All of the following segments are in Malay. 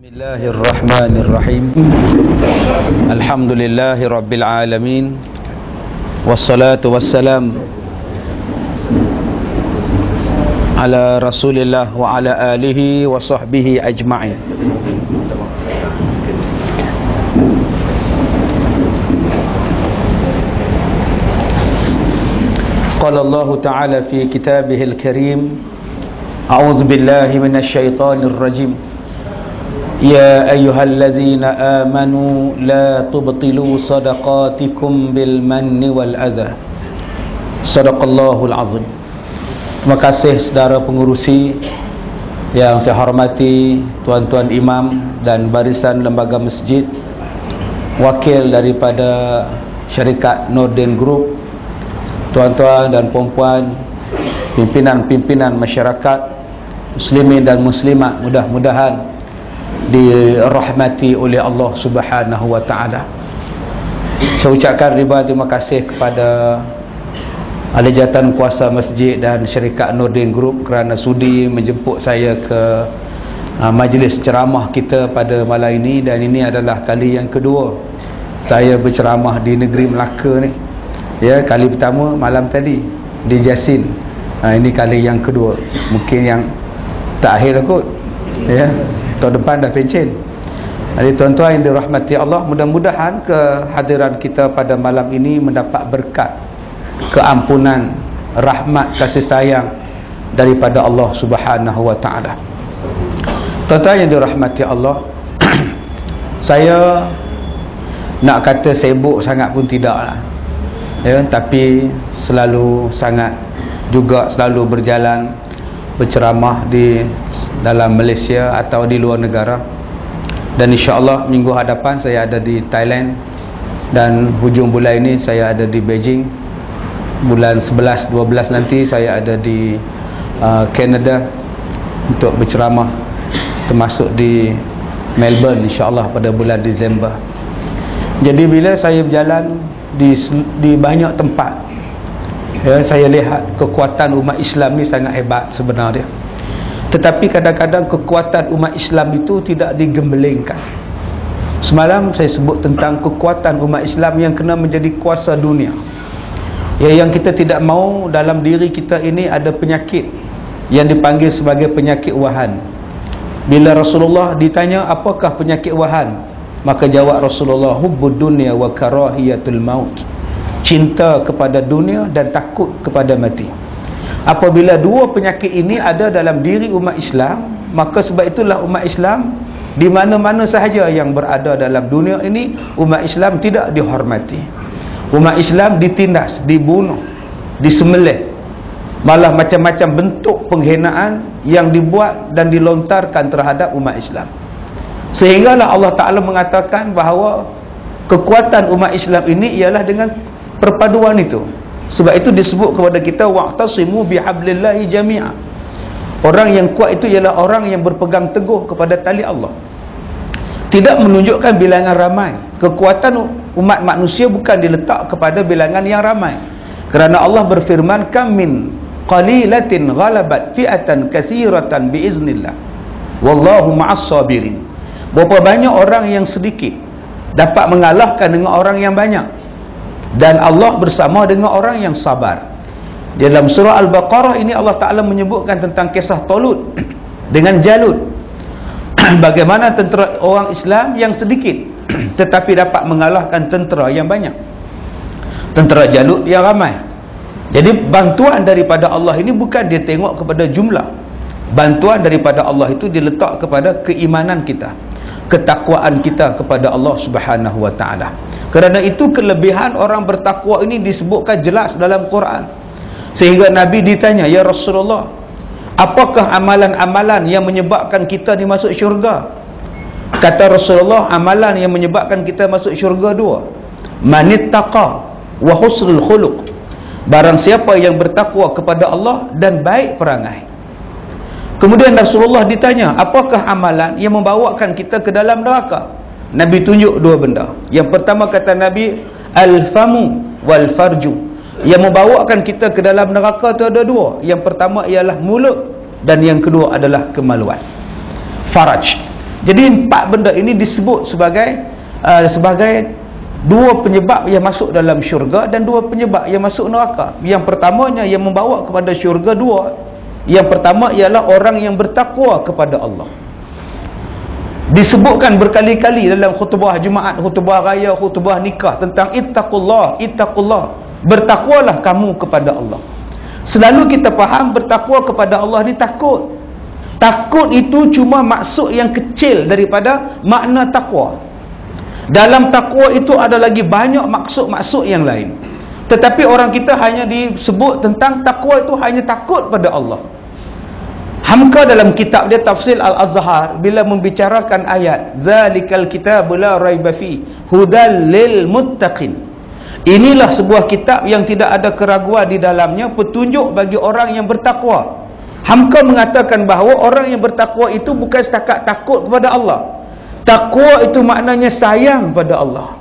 Bismillahirrahmanirrahim. Alhamdulillahi rabbil alamin. Wassalatu wassalam ala Rasulillah wa ala alihi wa sahbihi ajma'in. Qala Allah Ta'ala fi kitabihil karim. A'udzu billahi minasy syaithanir rajim. يا أيها الذين آمنوا لا تبطلوا صدقاتكم بالمن والأذى. صدق الله العظيم. Terima kasih saudara pengurusi yang saya hormati, tuan-tuan imam dan barisan lembaga masjid, wakil daripada syarikat Nordin Group, tuan-tuan dan puan-puan, pimpinan-pimpinan masyarakat muslimin dan muslimat, mudah-mudahan dirahmati oleh Allah Subhanahu wa taala. Saya ucapkan ribuan terima kasih kepada ahli jawatan kuasa masjid dan syarikat Nordin Group kerana sudi menjemput saya ke majlis ceramah kita pada malam ini, dan ini adalah kali yang kedua saya berceramah di negeri Melaka ni. Ya, kali pertama malam tadi di Jasin. Ini kali yang kedua. Mungkin yang terakhir kot. Ya. Tahun depan dah pencen. Jadi tuan-tuan yang dirahmati Allah, mudah-mudahan kehadiran kita pada malam ini mendapat berkat, keampunan, rahmat, kasih sayang daripada Allah Subhanahu wa taala. Tuan-tuan yang dirahmati Allah, saya nak kata sibuk sangat pun tidaklah. Ya, tapi selalu berjalan berceramah di dalam Malaysia atau di luar negara, dan insya-Allah minggu hadapan saya ada di Thailand, dan hujung bulan ini saya ada di Beijing. Bulan 11, 12 nanti saya ada di Canada untuk berceramah, termasuk di Melbourne insya-Allah pada bulan Disember. Jadi bila saya berjalan di banyak tempat, ya, saya lihat kekuatan umat Islam ni sangat hebat sebenarnya. Tetapi kadang-kadang kekuatan umat Islam itu tidak digembelengkan. Semalam saya sebut tentang kekuatan umat Islam yang kena menjadi kuasa dunia. Ya, yang kita tidak mahu dalam diri kita ini ada penyakit yang dipanggil sebagai penyakit wahan. Bila Rasulullah ditanya apakah penyakit wahan, maka jawab Rasulullah, hubbud dunya wa karahiyatul maut. Cinta kepada dunia dan takut kepada mati. Apabila dua penyakit ini ada dalam diri umat Islam, maka sebab itulah umat Islam di mana-mana sahaja yang berada dalam dunia ini, umat Islam tidak dihormati. Umat Islam ditindas, dibunuh, disembelih. Malah macam-macam bentuk penghinaan yang dibuat dan dilontarkan terhadap umat Islam. Sehinggalah Allah Ta'ala mengatakan bahawa kekuatan umat Islam ini ialah dengan perpaduan itu. Sebab itu disebut kepada kita wa'tasimu bihablillahi jami'a. Orang yang kuat itu ialah orang yang berpegang teguh kepada tali Allah. Tidak menunjukkan bilangan ramai. Kekuatan umat manusia bukan diletak kepada bilangan yang ramai. Kerana Allah berfirman, kam min qalilatin ghalabat fi'atan katsiratan biiznillah wallahu ma'as sabirin. Berapa banyak orang yang sedikit dapat mengalahkan dengan orang yang banyak, dan Allah bersama dengan orang yang sabar. Dalam surah Al-Baqarah ini Allah Ta'ala menyebutkan tentang kisah Talut dengan Jalut. Bagaimana tentera orang Islam yang sedikit tetapi dapat mengalahkan tentera yang banyak, tentera Jalut yang ramai. Jadi bantuan daripada Allah ini bukan dia tengok kepada jumlah. Bantuan daripada Allah itu diletak kepada keimanan kita, ketakwaan kita kepada Allah Subhanahu wa taala. Kerana itu kelebihan orang bertakwa ini disebutkan jelas dalam Quran. Sehingga Nabi ditanya, ya Rasulullah, apakah amalan-amalan yang menyebabkan kita dimasuk syurga? Kata Rasulullah, amalan yang menyebabkan kita masuk syurga dua. Manittaqa wa husnul khuluq. Barang siapa yang bertakwa kepada Allah dan baik perangai. Kemudian Rasulullah ditanya, apakah amalan yang membawakan kita ke dalam neraka? Nabi tunjuk dua benda. Yang pertama kata Nabi, al-famu wal farju. Yang membawakan kita ke dalam neraka itu ada dua. Yang pertama ialah mulut, dan yang kedua adalah kemaluan. Faraj. Jadi 4 benda ini disebut sebagai 2 penyebab yang masuk dalam syurga dan 2 penyebab yang masuk neraka. Yang pertamanya yang membawa kepada syurga 2. Yang pertama ialah orang yang bertakwa kepada Allah. Disebutkan berkali-kali dalam khutbah Jumaat, khutbah raya, khutbah nikah tentang ittaqullah, ittaqullah. Bertakwalah kamu kepada Allah. Selalu kita faham bertakwa kepada Allah ni takut. Takut itu cuma maksud yang kecil daripada makna takwa. Dalam takwa itu ada lagi banyak maksud-maksud yang lain. Tetapi orang kita hanya disebut tentang takwa itu hanya takut pada Allah. Hamka dalam kitab dia Tafsir Al-Azhar bila membicarakan ayat zalikal kitab la raiba fi hudal lil muttaqin. Inilah sebuah kitab yang tidak ada keraguan di dalamnya, petunjuk bagi orang yang bertakwa. Hamka mengatakan bahawa orang yang bertakwa itu bukan setakat takut kepada Allah. Takwa itu maknanya sayang pada Allah.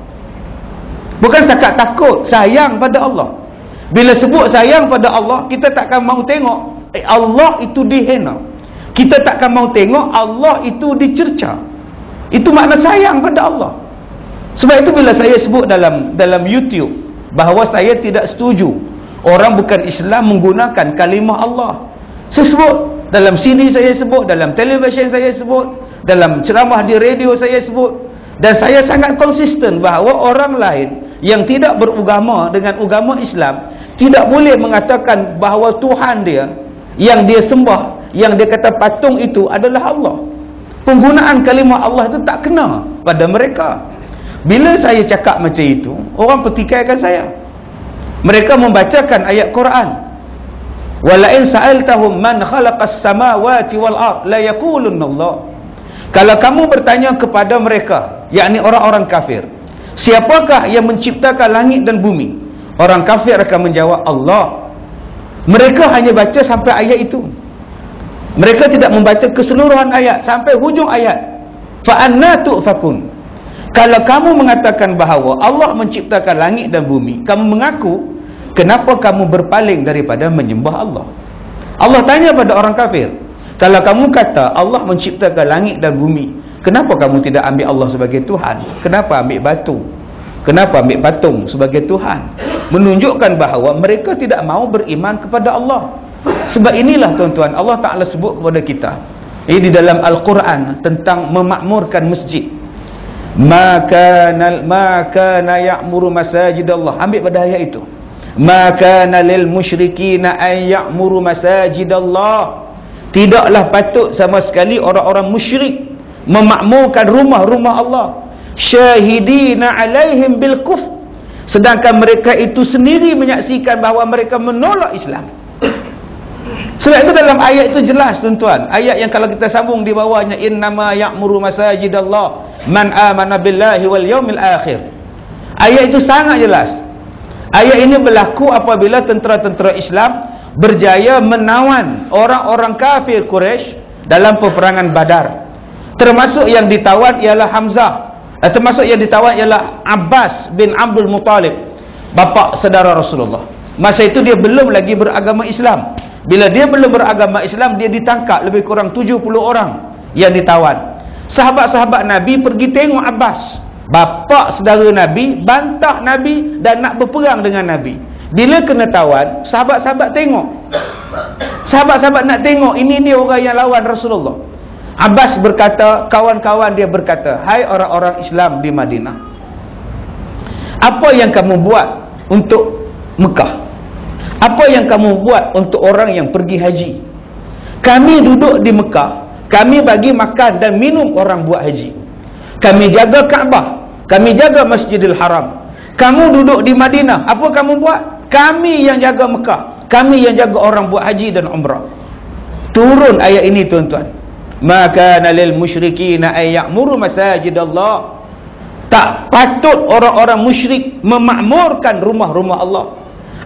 Bukan setakat takut, sayang pada Allah. Bila sebut sayang pada Allah, kita takkan mahu tengok Allah itu dihina. Kita takkan mahu tengok Allah itu dicerca. Itu makna sayang pada Allah. Sebab itu bila saya sebut dalam YouTube bahawa saya tidak setuju orang bukan Islam menggunakan kalimah Allah, saya sebut dalam CD, saya sebut dalam televisyen, saya sebut dalam ceramah di radio, saya sebut, dan saya sangat konsisten bahawa orang lain yang tidak beragama dengan agama Islam tidak boleh mengatakan bahawa Tuhan dia yang dia sembah, yang dia kata patung itu adalah Allah. Penggunaan kalimah Allah itu tak kena pada mereka. Bila saya cakap macam itu, orang pertikaikan saya. Mereka membacakan ayat Quran. Walain sa'altahum man khalaqas samawati wal ard la yaqulunna Allah. Kalau kamu bertanya kepada mereka, yakni orang-orang kafir, siapakah yang menciptakan langit dan bumi? Orang kafir akan menjawab Allah. Mereka hanya baca sampai ayat itu. Mereka tidak membaca keseluruhan ayat sampai hujung ayat. Fa anna tu'fakun. Kalau kamu mengatakan bahawa Allah menciptakan langit dan bumi, kamu mengaku, kenapa kamu berpaling daripada menyembah Allah? Allah tanya pada orang kafir, kalau kamu kata Allah menciptakan langit dan bumi, kenapa kamu tidak ambil Allah sebagai Tuhan? Kenapa ambil batu? Kenapa ambil patung sebagai Tuhan? Menunjukkan bahawa mereka tidak mahu beriman kepada Allah. Sebab inilah tuan-tuan, Allah Ta'ala sebut kepada kita di dalam Al-Quran tentang memakmurkan masjid. Ma kana ya'muru masajid Allah. Ambil pada ayat itu. Ma kana lil musyrikina an ya'muru masajid Allah. Tidaklah patut sama sekali orang-orang musyrik memakmurkan rumah-rumah Allah. Syahidina alaihim bil kufr. Sedangkan mereka itu sendiri menyaksikan bahawa mereka menolak Islam. Sebab itu dalam ayat itu jelas tuan-tuan. Ayat yang kalau kita sambung di bawahnya, innama ya'muru masajidallah man amana billahi wal yaumil akhir. Ayat itu sangat jelas. Ayat ini berlaku apabila tentera-tentera Islam berjaya menawan orang-orang kafir Quraisy dalam peperangan Badar. Termasuk yang ditawan ialah Hamzah. Termasuk yang ditawan ialah Abbas bin Abdul Muttalib, bapa saudara Rasulullah. Masa itu dia belum lagi beragama Islam. Bila dia belum beragama Islam, dia ditangkap lebih kurang 70 orang yang ditawan. Sahabat-sahabat Nabi pergi tengok Abbas, bapa saudara Nabi, bantah Nabi dan nak berperang dengan Nabi. Bila kena tawan, sahabat-sahabat tengok. Sahabat-sahabat nak tengok, ini dia orang yang lawan Rasulullah. Abbas berkata, kawan-kawan dia berkata, hai orang-orang Islam di Madinah, apa yang kamu buat untuk Mekah? Apa yang kamu buat untuk orang yang pergi haji? Kami duduk di Mekah, kami bagi makan dan minum orang buat haji. Kami jaga Kaabah, kami jaga Masjidil Haram. Kamu duduk di Madinah, apa kamu buat? Kami yang jaga Mekah, kami yang jaga orang buat haji dan umrah. Turun ayat ini tuan-tuan. Maka nalil musyrikin ay ya'muru masajidallah. Tak patut orang-orang musyrik memakmurkan rumah-rumah Allah.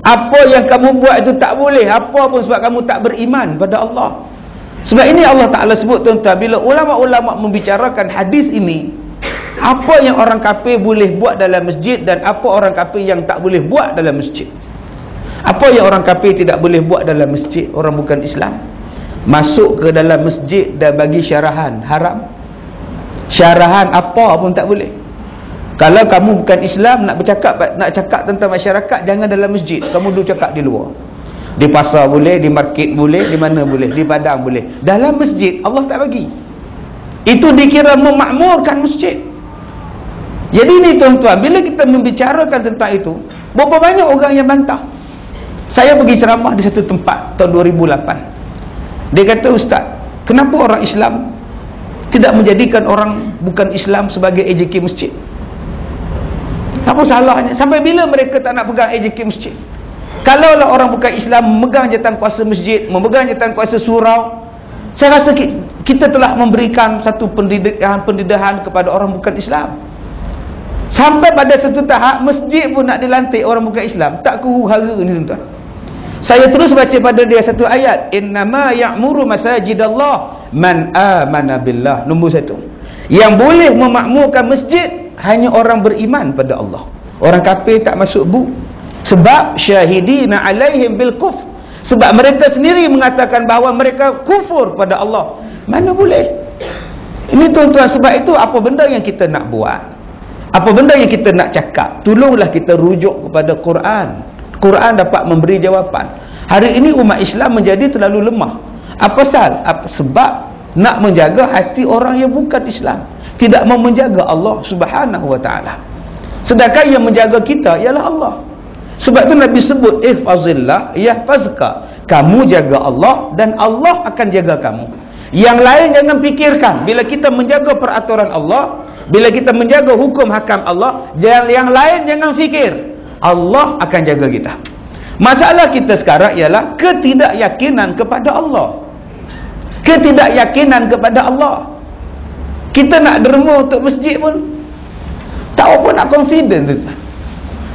Apa yang kamu buat itu tak boleh. Apa pun sebab kamu tak beriman pada Allah. Sebab ini Allah Ta'ala sebut tuan-tuan, bila ulama-ulama membicarakan hadis ini, apa yang orang kafir boleh buat dalam masjid dan apa orang kafir yang tak boleh buat dalam masjid. Apa yang orang kafir tidak boleh buat dalam masjid, orang bukan Islam? Masuk ke dalam masjid dan bagi syarahan haram. Syarahan apa pun tak boleh. Kalau kamu bukan Islam, nak cakap tentang masyarakat, jangan dalam masjid, kamu duduk cakap di luar. Di pasar boleh, di market boleh, di mana boleh, di padang boleh. Dalam masjid Allah tak bagi. Itu dikira memakmurkan masjid. Jadi ni tuan-tuan, bila kita membicarakan tentang itu, berapa banyak orang yang bantah. Saya pergi ceramah di satu tempat tahun 2008. Dia kata, "Ustaz, kenapa orang Islam tidak menjadikan orang bukan Islam sebagai AJK masjid? Apa salahnya? Sampai bila mereka tak nak pegang AJK masjid? Kalaulah orang bukan Islam memegang jawatan kuasa masjid, memegang jawatan kuasa surau, saya rasa kita telah memberikan satu pendidikan kepada orang bukan Islam. Sampai pada satu tahap masjid pun nak dilantik orang bukan Islam, tak huru-hara ni tuan-tuan." Saya terus baca pada dia satu ayat, "Innama ya'muru masajidallah man amana billah." Nombor 1. Yang boleh memakmurkan masjid hanya orang beriman pada Allah. Orang kafir tak masuk sebab syahidina alaihim bil kufr. Sebab mereka sendiri mengatakan bahawa mereka kufur pada Allah. Mana boleh? Ini tuan-tuan, sebab itu apa benda yang kita nak buat, apa benda yang kita nak cakap, tolonglah kita rujuk kepada Quran. Quran dapat memberi jawapan. Hari ini umat Islam menjadi terlalu lemah. Apa pasal? Sebab nak menjaga hati orang yang bukan Islam, tidak mau menjaga Allah Subhanahu wa taala. Sedangkan yang menjaga kita ialah Allah. Sebab tu Nabi sebut, ihfazillah yahfazka. Kamu jaga Allah dan Allah akan jaga kamu. Yang lain jangan fikirkan. Bila kita menjaga peraturan Allah, bila kita menjaga hukum hakam Allah, yang lain jangan fikir. Allah akan jaga kita. Masalah kita sekarang ialah ketidakyakinan kepada Allah. Ketidakyakinan kepada Allah. Kita nak derma untuk masjid pun tak apa nak confident tu.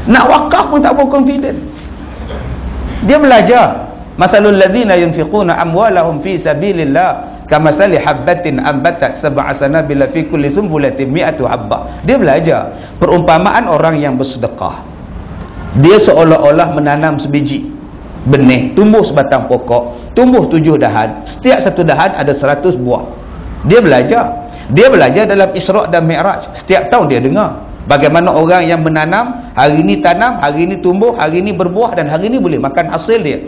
Nak wakaf pun tak apa confident. Dia belajar. Masalul ladzina yunfiquna amwalahum fi sabilillah kamasali habbatin ambatat sab'a sanabila fi kulli sunbulatin mi'atu habbah. Dia belajar perumpamaan orang yang bersedekah. Dia seolah-olah menanam sebiji benih, tumbuh sebatang pokok, tumbuh 7 dahan, setiap satu dahan ada 100 buah. Dia belajar dalam Isra' dan Mi'raj. Setiap tahun dia dengar bagaimana orang yang menanam, hari ini tanam, hari ini tumbuh, hari ini berbuah, dan hari ini boleh makan hasil dia.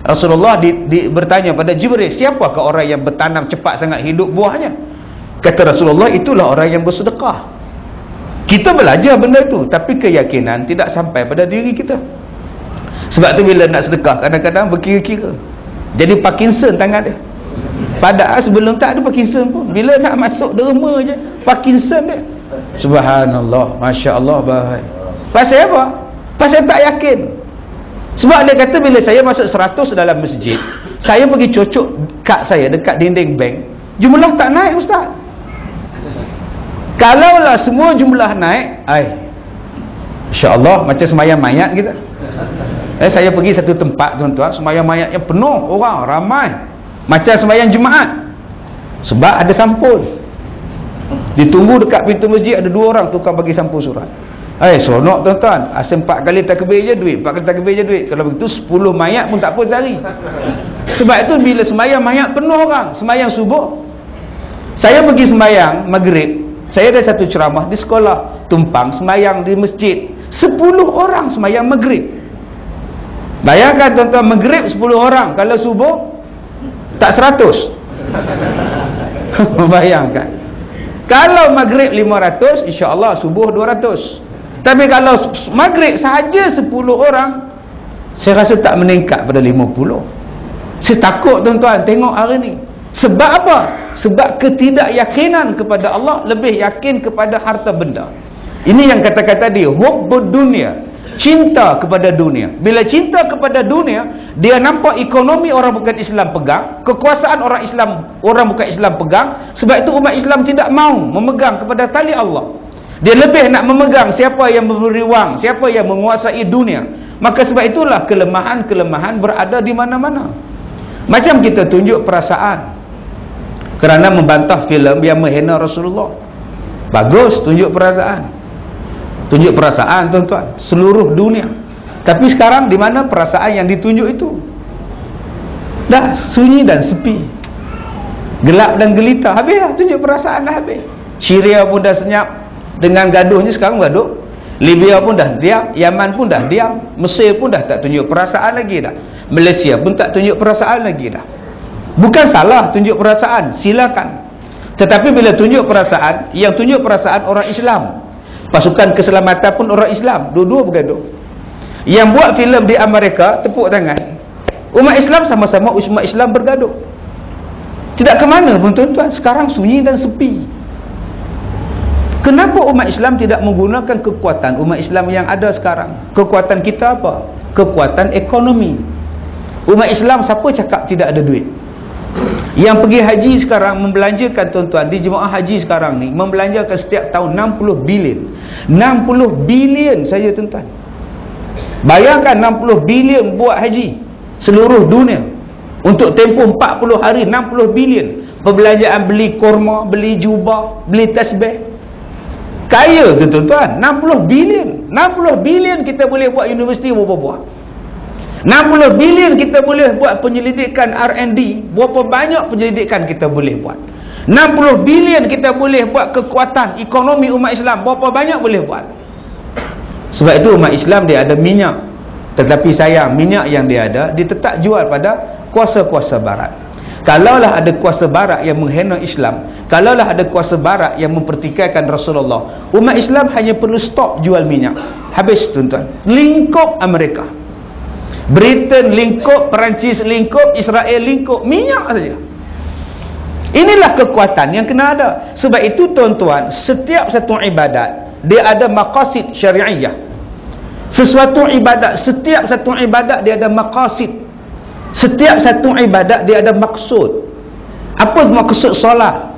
Rasulullah bertanya pada Jibril, siapakah orang yang bertanam cepat sangat hidup buahnya? Kata Rasulullah, itulah orang yang bersedekah. Kita belajar benda itu, tapi keyakinan tidak sampai pada diri kita. Sebab tu bila nak sedekah, kadang-kadang berkira-kira. Jadi Parkinson tangan dia. Padahal sebelum tak ada Parkinson pun. Bila nak masuk derma je, Parkinson dia. Subhanallah, Masya Allah, baik. Pasal apa? Pasal tak yakin. Sebab dia kata bila saya masuk 100 dalam masjid, saya pergi cocok kad saya dekat dinding bank, jumlah tak naik, Ustaz. Kalaulah semua jumlah naik, Masya Allah, macam semayang mayat kita. Saya pergi satu tempat tuan-tuan, semayang mayat yang penuh orang, ramai, macam semayang Jumaat. Sebab ada sampul. Ditunggu dekat pintu masjid, ada 2 orang tukang bagi sampul surat. Seronok tuan-tuan. Asal 4 kali takbir je duit, 4 kali takbir je duit. Kalau begitu 10 mayat pun tak apa sehari. Sebab itu bila semayang mayat penuh orang, semayang subuh. Saya pergi semayang maghrib, saya ada satu ceramah di sekolah tumpang, semayang di masjid, 10 orang semayang maghrib. Bayangkan tuan-tuan, maghrib 10 orang, kalau subuh tak 100. Bayangkan. Kalau maghrib 500, insya-Allah subuh 200. Tapi kalau maghrib sahaja 10 orang, saya rasa tak meningkat pada 50. Saya takut tuan-tuan tengok hari ni. Sebab apa? Sebab ketidakyakinan kepada Allah, lebih yakin kepada harta benda. Ini yang kata-kata dia, hubbud dunia, cinta kepada dunia. Bila cinta kepada dunia, dia nampak ekonomi orang bukan Islam pegang, kekuasaan orang bukan Islam pegang. Sebab itu umat Islam tidak mau memegang kepada tali Allah. Dia lebih nak memegang siapa yang memberi wang, siapa yang menguasai dunia. Maka sebab itulah kelemahan-kelemahan berada di mana-mana. Macam kita tunjuk perasaan kerana membantah filem yang menghina Rasulullah. Bagus tunjuk perasaan. Tunjuk perasaan tuan-tuan, seluruh dunia. Tapi sekarang di mana perasaan yang ditunjuk itu? Dah sunyi dan sepi, gelap dan gelita. Habislah tunjuk perasaan, dah habis. Syria pun dah senyap dengan gaduhnya. Sekarang gaduh. Libya pun dah diam, Yaman pun dah diam, Mesir pun dah tak tunjuk perasaan lagi dah, Malaysia pun tak tunjuk perasaan lagi dah. Bukan salah tunjuk perasaan, silakan. Tetapi bila tunjuk perasaan, yang tunjuk perasaan orang Islam, pasukan keselamatan pun orang Islam, dua-dua bergaduh. Yang buat filem di Amerika, tepuk tangan. Umat Islam sama-sama umat Islam bergaduh. Tidak ke mana pun tuan-tuan. Sekarang sunyi dan sepi. Kenapa umat Islam tidak menggunakan kekuatan umat Islam yang ada sekarang? Kekuatan kita apa? Kekuatan ekonomi. Umat Islam siapa cakap tidak ada duit? Yang pergi haji sekarang membelanjakan tuan-tuan di jemaah haji sekarang ni, membelanjakan setiap tahun 60 bilion. 60 bilion saja tuan-tuan. Bayangkan 60 bilion buat haji seluruh dunia untuk tempoh 40 hari. 60 bilion perbelanjaan, beli korma, beli jubah, beli tasbih. Kaya tu tuan-tuan. 60 bilion. 60 bilion kita boleh buat universiti berapa buah. 60 bilion kita boleh buat penyelidikan R&D, berapa banyak penyelidikan kita boleh buat. 60 bilion kita boleh buat kekuatan ekonomi umat Islam, berapa banyak boleh buat. Sebab itu umat Islam dia ada minyak. Tetapi sayang, minyak yang dia ada, dia tetap jual pada kuasa-kuasa barat. Kalaulah ada kuasa barat yang menghina Islam, kalaulah ada kuasa barat yang mempertikaikan Rasulullah, umat Islam hanya perlu stop jual minyak. Habis tuan-tuan. Lingkup Amerika, Britain lingkup, Perancis lingkup, Israel lingkup, minyak saja. Inilah kekuatan yang kena ada. Sebab itu tuan-tuan, setiap satu ibadat dia ada maqasid syariah. Sesuatu ibadat, setiap satu ibadat dia ada maqasid. Setiap satu ibadat dia ada maksud. Apa maksud solat?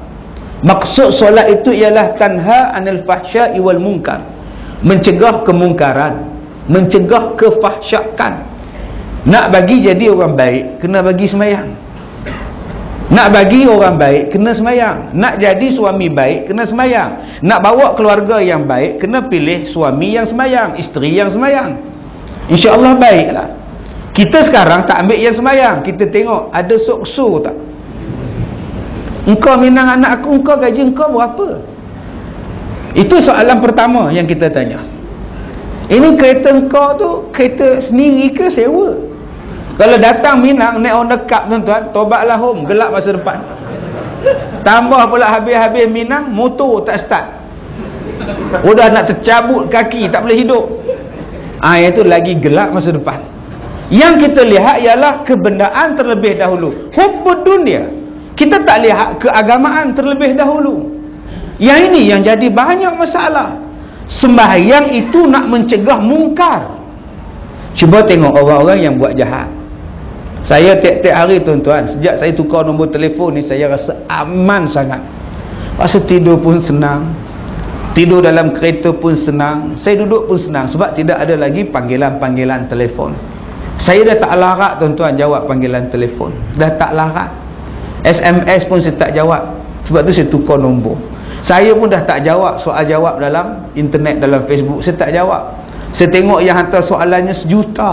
Maksud solat itu ialah tanha anil fahsya'i wal munkar, mencegah kemungkaran, mencegah kefahsyakan. Nak bagi jadi orang baik, kena bagi semayang. Nak bagi orang baik, kena semayang. Nak jadi suami baik, kena semayang. Nak bawa keluarga yang baik, kena pilih suami yang semayang, isteri yang semayang. InsyaAllah baiklah. Kita sekarang tak ambil yang semayang. Kita tengok ada sokso tak? Engkau minang anak aku, engkau gaji engkau berapa? Itu soalan pertama yang kita tanya. Ini kereta engkau tu kereta sendiri ke sewa? Kalau datang Minang naik on the cup tuan-tuan, tobatlah home, gelap masa depan. Tambah pula habis-habis Minang, motor tak start. Udah nak tercabut kaki, tak boleh hidup. Itu lagi gelap masa depan. Yang kita lihat ialah kebendaan terlebih dahulu. Hubbud dunia. Kita tak lihat keagamaan terlebih dahulu. Yang ini yang jadi banyak masalah. Sembahyang itu nak mencegah mungkar. Cuba tengok orang-orang yang buat jahat. Saya tiap-tiap hari tuan-tuan, sejak saya tukar nombor telefon ni, saya rasa aman sangat. Rasa tidur pun senang, tidur dalam kereta pun senang, saya duduk pun senang. Sebab tidak ada lagi panggilan-panggilan telefon. Saya dah tak larat tuan-tuan jawab panggilan telefon. Dah tak larat. SMS pun saya tak jawab. Sebab tu saya tukar nombor. Saya pun dah tak jawab soal jawab dalam internet, dalam Facebook. Saya tak jawab. Saya tengok yang hantar soalannya 1 juta.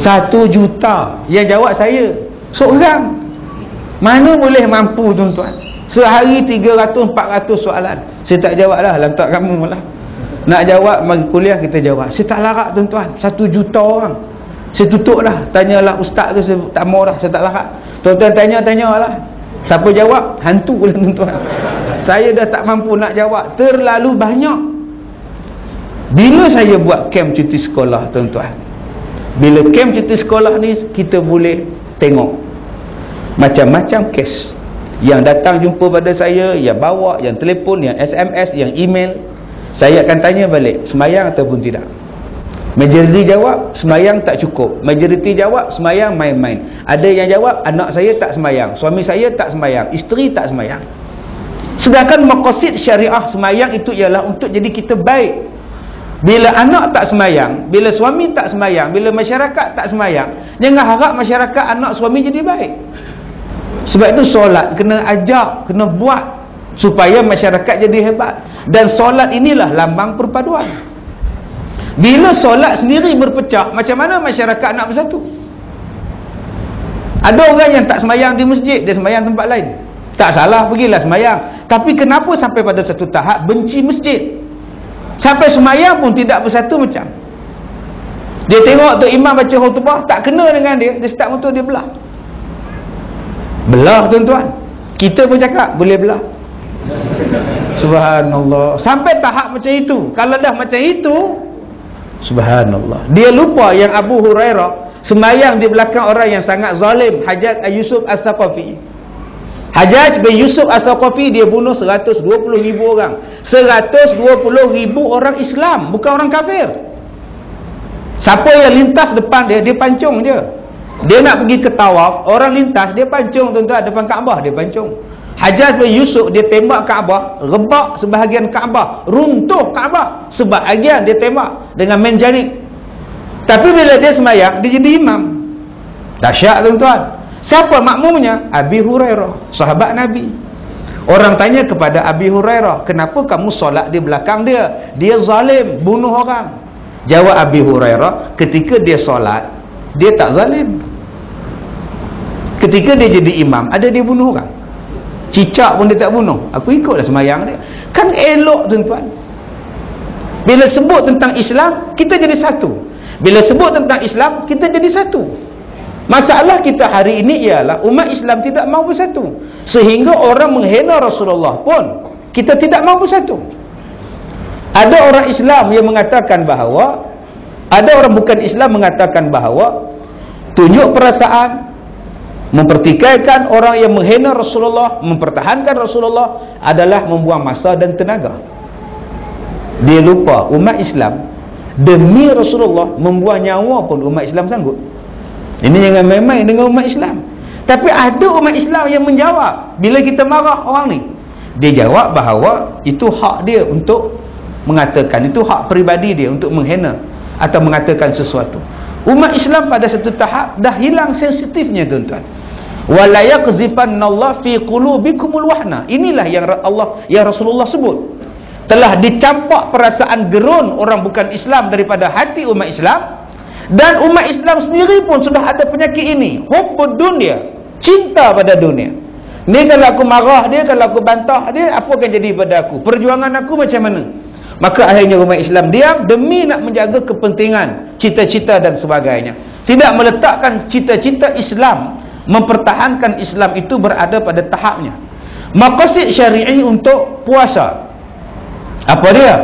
1 juta. Yang jawab saya seorang. Mana boleh mampu tuan-tuan. Sehari 300-400 soalan. Saya tak jawab lah. Lantak kamu lah. Nak jawab bagi kuliah kita jawab. Saya tak larat tuan-tuan. 1 juta orang. Saya tutup lah. Tanyalah ustaz tu, saya tak mau dah. Saya tak larat. Tuan-tuan tanya-tanyalah. Siapa jawab? Hantu lah tuan-tuan. Saya dah tak mampu nak jawab. Terlalu banyak. Bila saya buat kem cuti sekolah tuan-tuan, bila kem cuti sekolah ni, kita boleh tengok macam-macam kes yang datang jumpa pada saya, yang bawa, yang telefon, yang SMS, yang email. Saya akan tanya balik, semayang ataupun tidak. Majoriti jawab semayang tak cukup. Majoriti jawab semayang main-main. Ada yang jawab anak saya tak semayang, suami saya tak semayang, isteri tak semayang. Sedangkan maqasid syariah semayang itu ialah untuk jadi kita baik. Bila anak tak semayang, bila suami tak semayang, bila masyarakat tak semayang, jangan harap masyarakat, anak, suami jadi baik. Sebab itu solat kena ajak, kena buat supaya masyarakat jadi hebat. Dan solat inilah lambang perpaduan. Bila solat sendiri berpecah, macam mana masyarakat nak bersatu? Ada orang yang tak semayang di masjid, dia semayang tempat lain. Tak salah, pergilah semayang. Tapi kenapa sampai pada satu tahap benci masjid? Sampai semayang pun tidak bersatu macam. Dia tengok tu imam baca khutbah tak kena dengan dia, dia start motor dia belah. Belah tuan-tuan. Kita pun cakap boleh belah. Subhanallah. Sampai tahap macam itu. Kalau dah macam itu, subhanallah. Dia lupa yang Abu Hurairah semayang di belakang orang yang sangat zalim, Hajjaj Yusuf As-Saqafi. Hajjaj bin Yusuf As-Saqafi dia bunuh 120,000 orang. 120,000 orang Islam, bukan orang kafir. Siapa yang lintas depan dia, dia pancung je. Dia nak pergi ke tawaf, orang lintas, dia pancung tuan-tuan, depan Kaabah dia pancung. Hajjaj bin Yusuf dia tembak Kaabah, rebak sebahagian Kaabah, runtuh Kaabah, sebahagian dia tembak dengan menjanik. Tapi bila dia semayang, dia jadi imam. Dahsyat tuan-tuan. Siapa makmumnya? Abi Hurairah, sahabat Nabi. Orang tanya kepada Abi Hurairah, kenapa kamu solat di belakang dia? Dia zalim, bunuh orang. Jawab Abi Hurairah, ketika dia solat, dia tak zalim. Ketika dia jadi imam, ada dia bunuh orang. Cicak pun dia tak bunuh. Aku ikutlah semayang dia. Kan elok tuan-tuan. Bila sebut tentang Islam, kita jadi satu. Bila sebut tentang Islam, kita jadi satu. Masalah kita hari ini ialah umat Islam tidak mahu bersatu. Sehingga orang menghina Rasulullah pun kita tidak mahu bersatu. Ada orang Islam yang mengatakan bahawa, ada orang bukan Islam mengatakan bahawa tunjuk perasaan, mempertikaikan orang yang menghina Rasulullah, mempertahankan Rasulullah adalah membuang masa dan tenaga. Dia lupa umat Islam demi Rasulullah membuang nyawa pun umat Islam sanggup. Ini jangan main-main dengan umat Islam. Tapi ada umat Islam yang menjawab bila kita marah orang ni. Dia jawab bahawa itu hak dia untuk mengatakan, itu hak peribadi dia untuk menghina atau mengatakan sesuatu. Umat Islam pada satu tahap dah hilang sensitifnya tuan-tuan. Wala yaqzifanallahu fi qulubikumul wahna. Inilah yang Allah, yang Rasulullah sebut. Telah dicampak perasaan gerun orang bukan Islam daripada hati umat Islam, dan umat Islam sendiri pun sudah ada penyakit ini, hubbud dunia, cinta pada dunia. Ni kalau aku marah dia, kalau aku bantah dia, apa akan jadi pada aku? Perjuangan aku macam mana? Maka akhirnya umat Islam diam demi nak menjaga kepentingan, cita-cita dan sebagainya. Tidak meletakkan cita-cita Islam, mempertahankan Islam itu berada pada tahapnya. Maqasid syar'i untuk puasa, apa dia?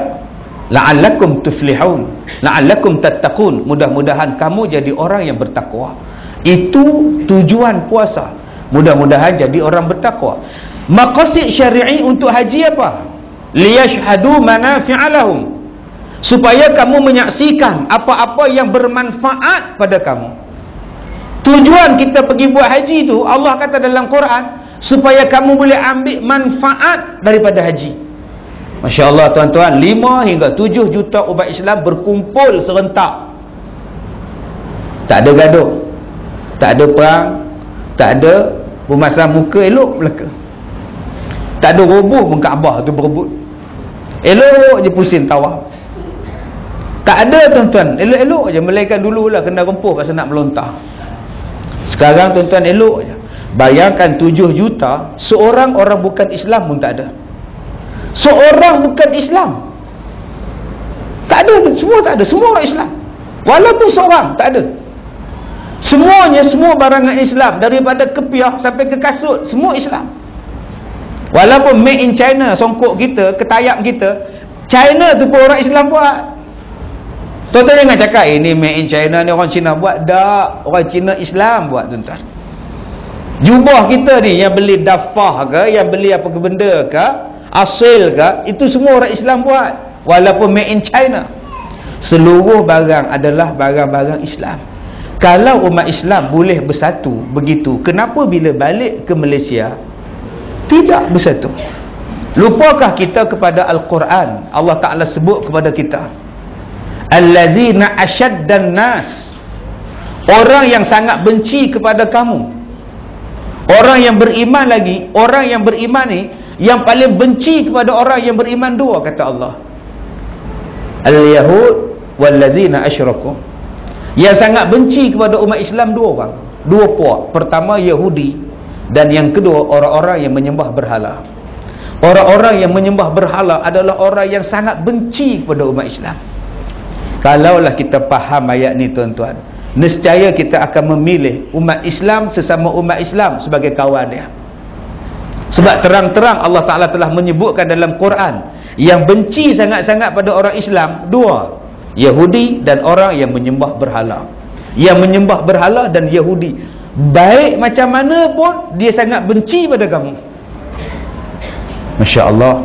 La'allakum tuflihun, la'allakum tattaqun. Mudah-mudahan kamu jadi orang yang bertakwa. Itu tujuan puasa. Mudah-mudahan jadi orang bertakwa. Maqasid syar'i untuk haji apa? Liyashhadu manafi'a lahum, supaya kamu menyaksikan apa-apa yang bermanfaat pada kamu. Tujuan kita pergi buat haji itu, Allah kata dalam Quran, supaya kamu boleh ambil manfaat daripada haji. Masya Allah tuan-tuan, 5 hingga 7 juta umat Islam berkumpul serentak. Tak ada gaduh, tak ada perang, tak ada memasang muka elok belaka, tak ada roboh pun Kaabah tu berebut, elok je pusing tawaf. Tak ada tuan-tuan, elok-elok je. Melainkan dululah kena rempuh pasal nak melontar. Sekarang tuan-tuan elok je. Bayangkan 7 juta, seorang orang bukan Islam pun tak ada. Seorang bukan Islam tak ada, semua tak ada, semua orang Islam. Walaupun seorang tak ada. Semuanya, semua barangan Islam, daripada kepiah sampai ke kasut, semua Islam. Walaupun made in China, songkok kita, ketayap kita, China tu pun orang Islam buat. Tuan-tuan jangan cakap ini made in China ni orang Cina buat. Tak, orang Cina Islam buat tuan-tuan. Jubah kita ni yang beli dafah ke, yang beli apa ke benda ke, asil ke, itu semua orang Islam buat. Walaupun made in China, seluruh barang adalah barang-barang Islam. Kalau umat Islam boleh bersatu begitu, kenapa bila balik ke Malaysia tidak bersatu? Lupakah kita kepada Al-Quran? Allah Ta'ala sebut kepada kita, allazina ashaddan nas, orang yang sangat benci kepada kamu. Orang yang beriman lagi, orang yang beriman ni yang paling benci kepada orang yang beriman dua, kata Allah. Al-Yahud wal-lazina asyraku. Yang sangat benci kepada umat Islam dua orang, dua puak. Pertama Yahudi, dan yang kedua orang-orang yang menyembah berhala. Orang-orang yang menyembah berhala adalah orang yang sangat benci kepada umat Islam. Kalaulah kita faham ayat ni tuan-tuan, nescaya kita akan memilih umat Islam sesama umat Islam sebagai kawan dia. Sebab terang-terang Allah Ta'ala telah menyebutkan dalam Quran, yang benci sangat-sangat pada orang Islam dua, Yahudi dan orang yang menyembah berhala. Yang menyembah berhala dan Yahudi, baik macam mana pun dia sangat benci pada kamu. Masya Allah.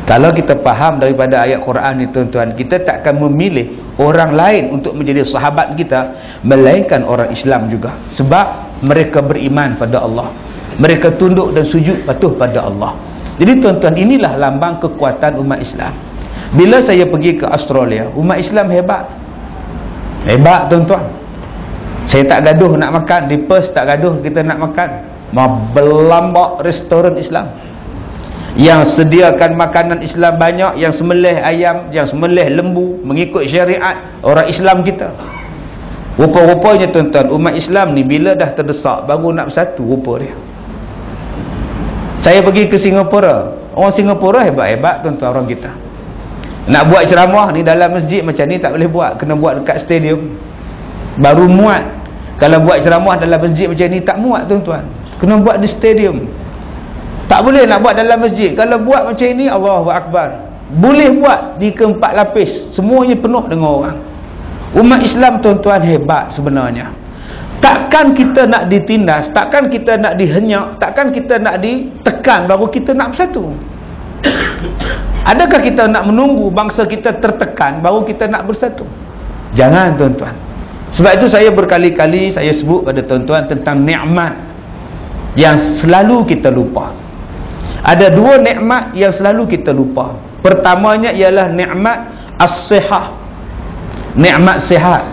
Kalau kita faham daripada ayat Quran ni tuan-tuan, kita tak akan memilih orang lain untuk menjadi sahabat kita melainkan orang Islam juga. Sebab mereka beriman pada Allah, mereka tunduk dan sujud patuh pada Allah. Jadi tuan-tuan, inilah lambang kekuatan umat Islam. Bila saya pergi ke Australia, umat Islam hebat. Hebat tuan-tuan. Saya tak gaduh nak makan. Di Perth tak gaduh kita nak makan. Berlambak restoran Islam yang sediakan makanan Islam banyak, yang sembelih ayam, yang sembelih lembu mengikut syariat orang Islam kita. Rupa-rupanya tuan-tuan, umat Islam ni bila dah terdesak baru nak bersatu rupa dia. Saya pergi ke Singapura, orang Singapura hebat-hebat tuan-tuan orang kita. Nak buat ceramah ni dalam masjid macam ni tak boleh buat, kena buat dekat stadium baru muat. Kalau buat ceramah dalam masjid macam ni tak muat tuan-tuan, kena buat di stadium. Tak boleh nak buat dalam masjid. Kalau buat macam ini, Allahu Akbar, boleh buat di keempat lapis, semuanya penuh dengan orang. Umat Islam tuan-tuan hebat sebenarnya. Takkan kita nak ditindas, takkan kita nak dihenyak, takkan kita nak ditekan baru kita nak bersatu. Adakah kita nak menunggu bangsa kita tertekan baru kita nak bersatu? Jangan tuan-tuan. Sebab itu saya berkali-kali saya sebut pada tuan-tuan tentang nikmat yang selalu kita lupa. Ada dua nikmat yang selalu kita lupa. Pertamanya ialah nikmat as-sihah, nikmat sihat.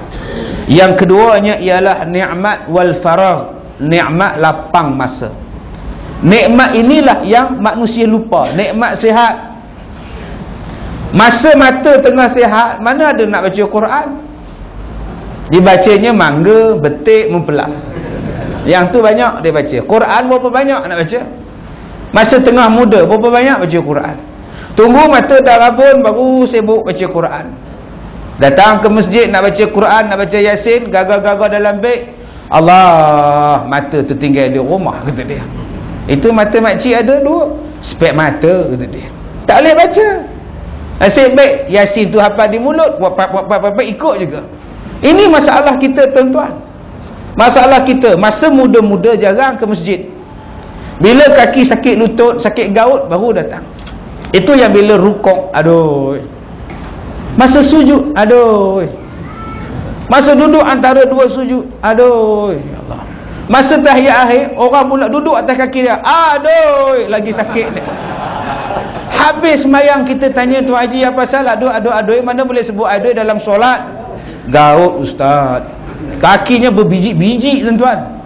Yang keduanya ialah nikmat wal faragh, nikmat lapang masa. Nikmat inilah yang manusia lupa. Nikmat sihat. Masa mata tengah sihat, mana ada nak baca Quran? Dibacanya mangga, betik, mempelak. Yang tu banyak dia baca. Quran berapa banyak nak baca? Masa tengah muda berapa banyak baca Quran? Tunggu mata dah rabun baru sibuk baca Quran. Datang ke masjid nak baca Quran, nak baca Yasin, gagal-gagal dalam beg, Allah, mata tertinggal di rumah, kata dia. Itu mata makcik ada dua spek mata, kata dia. Tak boleh baca. Nasib baik Yasin tu hafal di mulut, buat ikut juga. Ini masalah kita tuan-tuan. Masalah kita, masa muda-muda jarang ke masjid. Bila kaki sakit lutut, sakit gaut, baru datang. Itu yang bila rukuk, aduh. Masa sujud, aduh. Masa duduk antara dua sujud, aduh. Ya Allah. Masa tahiyat akhir, orang pula duduk atas kaki dia, aduh, lagi sakit dia. Habis sembahyang kita tanya Tuan Haji apa salah? Aduh, mana boleh sebut aduh dalam solat? Gaut ustaz. Kakinya berbiji-biji tuan-tuan.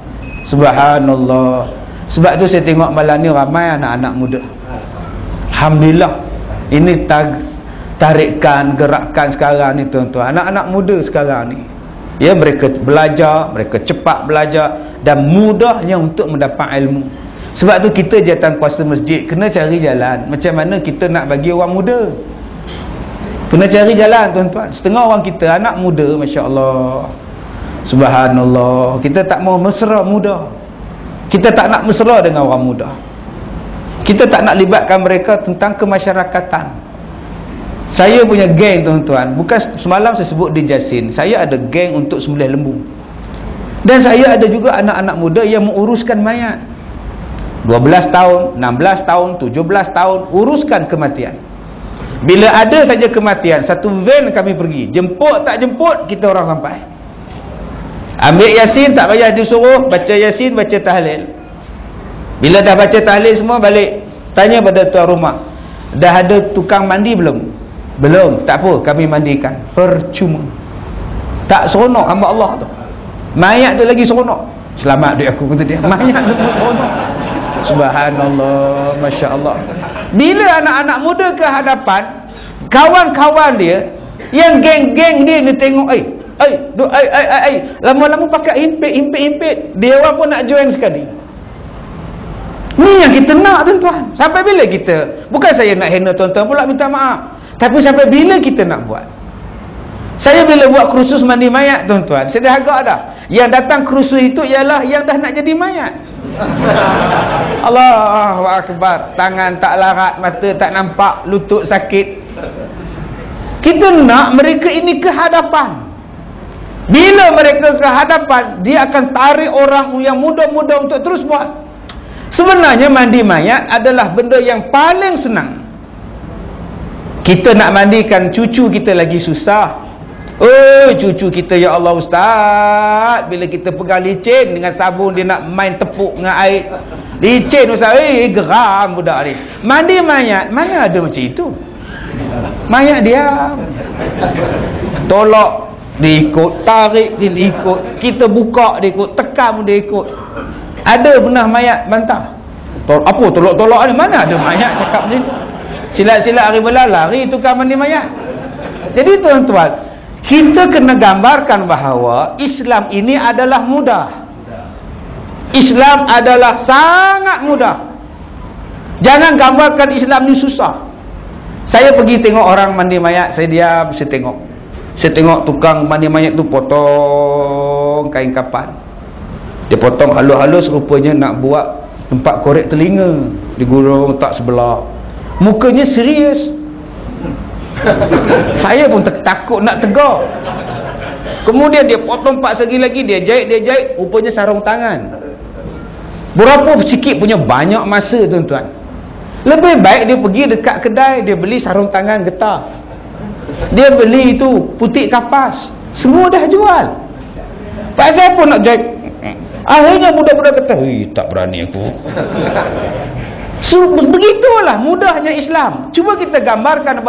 Subhanallah. Sebab tu saya tengok malam ni ramai anak-anak muda. Alhamdulillah. Ini tarikan, gerakan sekarang ni tuan-tuan. Anak-anak muda sekarang ni, ya, mereka belajar, mereka cepat belajar dan mudahnya untuk mendapat ilmu. Sebab tu kita jawatan kuasa masjid kena cari jalan macam mana kita nak bagi orang muda. Kena cari jalan tuan-tuan. Setengah orang kita anak muda, masya-Allah. Subhanallah. Kita tak mau mesra muda. Kita tak nak mesra dengan orang muda. Kita tak nak libatkan mereka tentang kemasyarakatan. Saya punya geng tuan-tuan, bukan semalam saya sebut di Jasin, saya ada geng untuk sembelih lembu. Dan saya ada juga anak-anak muda yang menguruskan mayat. 12 tahun, 16 tahun, 17 tahun, uruskan kematian. Bila ada saja kematian, satu van kami pergi. Jemput tak jemput, kita orang sampai. Ambil Yasin, tak payah disuruh, baca Yasin, baca tahlil. Bila dah baca tahlil semua, balik. Tanya pada tuan rumah, dah ada tukang mandi belum? Belum. Tak apa, kami mandikan. Percuma. Tak seronok hamba Allah tu. Mayat tu lagi seronok. Selamat duit aku, kata dia. Mayat tu pun seronok. Subhanallah, Masya Allah. Bila anak-anak muda ke hadapan, kawan-kawan dia, yang geng-geng dia tengok, lama-lama pakai impit, dia orang pun nak join sekali. Ni yang kita nak, tuan-tuan. Sampai bila kita, bukan saya nak hina tuan-tuan pula minta maaf, tapi sampai bila kita nak buat? Saya bila buat kursus mandi mayat, tuan-tuan, saya dah agak dah. Yang datang kursus itu ialah yang dah nak jadi mayat. Allahu Akbar. Tangan tak larat, mata tak nampak, lutut sakit. Kita nak mereka ini ke hadapan. Bila mereka ke hadapan, dia akan tarik orang yang muda-muda untuk terus buat. Sebenarnya mandi mayat adalah benda yang paling senang. Kita nak mandikan cucu kita lagi susah. Oh, cucu kita, ya Allah Ustaz, bila kita pegang licin dengan sabun, dia nak main tepuk dengan air licin Ustaz, geram budak ni. Mandi mayat mana ada macam itu? Mayat diam, tolak dia ikut, tarik dia ikut, kita buka dia ikut, tekam dia ikut. Ada pernah mayat bantah? Apa tolak-tolak ni? Mana ada mayat cakap ni? Silat-silat hari belah lari tukar mandi mayat. Jadi tuan-tuan, kita kena gambarkan bahawa Islam ini adalah mudah. Islam adalah sangat mudah. Jangan gambarkan Islam ni susah. Saya pergi tengok orang mandi mayat, saya diam, saya tengok. Saya tengok tukang mandi mayat tu potong kain kapan. Dia potong halus-halus, rupanya nak buat tempat korek telinga. Digulung tak sebelah. Mukanya serius. Saya pun takut nak tegur. Kemudian dia potong part segi lagi, dia jahit, rupanya sarung tangan. Berapa sikit punya banyak masa, tuan-tuan. Lebih baik dia pergi dekat kedai, dia beli sarung tangan getah. Dia beli itu putik kapas, semua dah jual. Pasal apa nak jahit? Akhirnya budak-budak kata, tak berani aku. So, begitulah mudahnya Islam. Cuba kita gambarkan